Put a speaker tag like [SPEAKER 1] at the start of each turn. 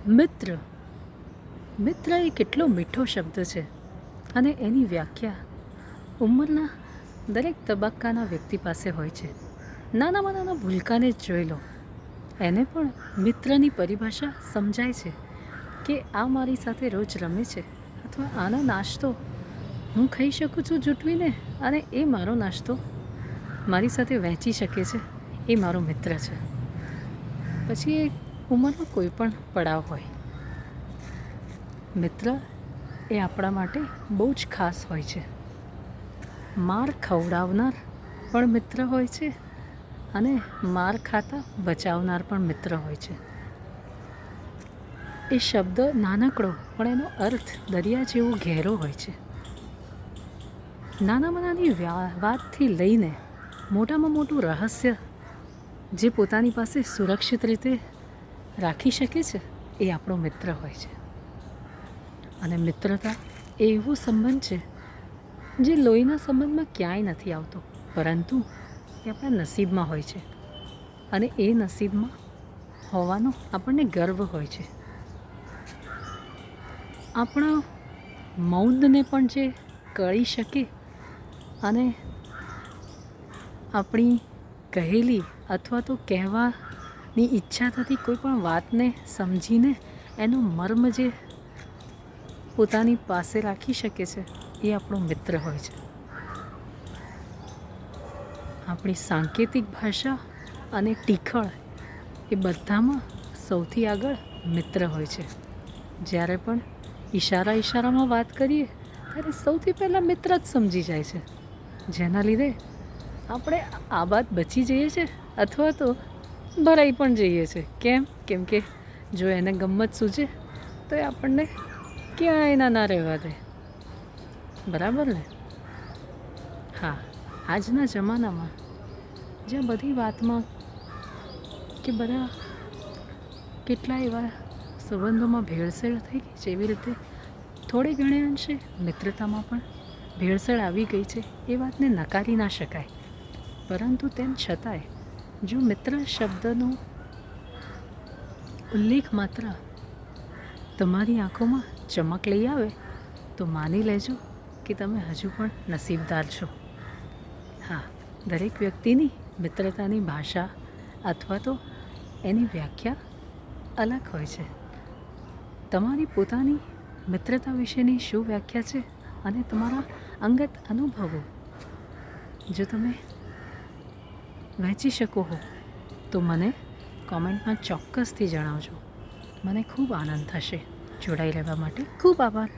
[SPEAKER 1] મિત્ર મિત્ર એ કેટલો મીઠો શબ્દ છે અને એની વ્યાખ્યા ઉંમરના દરેક તબક્કાના વ્યક્તિ પાસે હોય છે. નાનામાં નાના ભૂલકાને જ જોઈ લો, એને પણ મિત્રની પરિભાષા સમજાય છે કે આ મારી સાથે રોજ રમે છે, અથવા આનો નાસ્તો હું ખાઈ શકું છું જૂટવીને, અને એ મારો નાસ્તો મારી સાથે વહેંચી શકે છે, એ મારો મિત્ર છે. પછી એ ઉંમરનો કોઈ પણ પડાવ હોય, મિત્ર એ આપણા માટે બહુ જ ખાસ હોય છે. માર ખવડાવનાર પણ મિત્ર હોય છે અને માર ખાતા બચાવનાર પણ મિત્ર હોય છે. એ શબ્દ નાનકડો પણ એનો અર્થ દરિયા જેવો ઘેરો હોય છે. નાનામાં નાની વાતથી લઈને મોટામાં મોટું રહસ્ય જે પોતાની પાસે સુરક્ષિત રીતે રાખી શકે છે, એ આપણો મિત્ર હોય છે. અને મિત્રતા એ એવો સંબંધ છે જે લોહીના સંબંધમાં ક્યાંય નથી આવતો, પરંતુ એ આપણા નસીબમાં હોય છે, અને એ નસીબમાં હોવાનો આપણને ગર્વ હોય છે. આપણા મૌનને પણ જે કળી શકે અને આપણી કહેલી અથવા તો કહેવાની ઈચ્છા થતી કોઈ પણ વાતને સમજીને એનો મર્મ જે પોતાની પાસે રાખી શકે છે, એ આપણો મિત્ર હોય છે. આપણી સાંકેતિક ભાષા અને ટીખળ એ બધામાં સૌથી આગળ મિત્ર હોય છે. જ્યારે પણ ઈશારામાં વાત કરીએ ત્યારે સૌથી પહેલાં મિત્ર જ સમજી જાય છે, જેના લીધે આપણે આબાદ બચી જઈએ છીએ અથવા તો ભરાઈ પણ જઈએ છીએ. કેમ કે જો એને ગમ્મત સૂઝે તો એ આપણને ક્યાંય ના રહેવા દે. બરાબર ને? હા, આજના જમાનામાં જ્યાં બધી વાતમાં કે બધા કેટલા એવા સંબંધોમાં ભેળસેળ થઈ ગઈ છે, એવી રીતે થોડે ઘણે અંશે મિત્રતામાં પણ ભેળસેળ આવી ગઈ છે. એ વાતને નકારી ના શકાય, પરંતુ તેમ છતાંય જો મિત્ર શબ્દનો ઉલ્લેખ માત્ર તમારી આંખોમાં ચમક લઈ આવે તો માની લેજો કે તમે હજુ પણ નસીબદાર છો. હા, દરેક વ્યક્તિની મિત્રતાની ભાષા અથવા તો એની વ્યાખ્યા અલગ હોય છે. તમારી પોતાની મિત્રતા વિશેની શું વ્યાખ્યા છે અને તમારા અંગત અનુભવો જો તમે વહેંચી શકો હો તો મને કોમેન્ટમાં ચોક્કસથી જણાવજો. મને ખૂબ આનંદ થશે. જોડાઈ રહેવા માટે ખૂબ આભાર.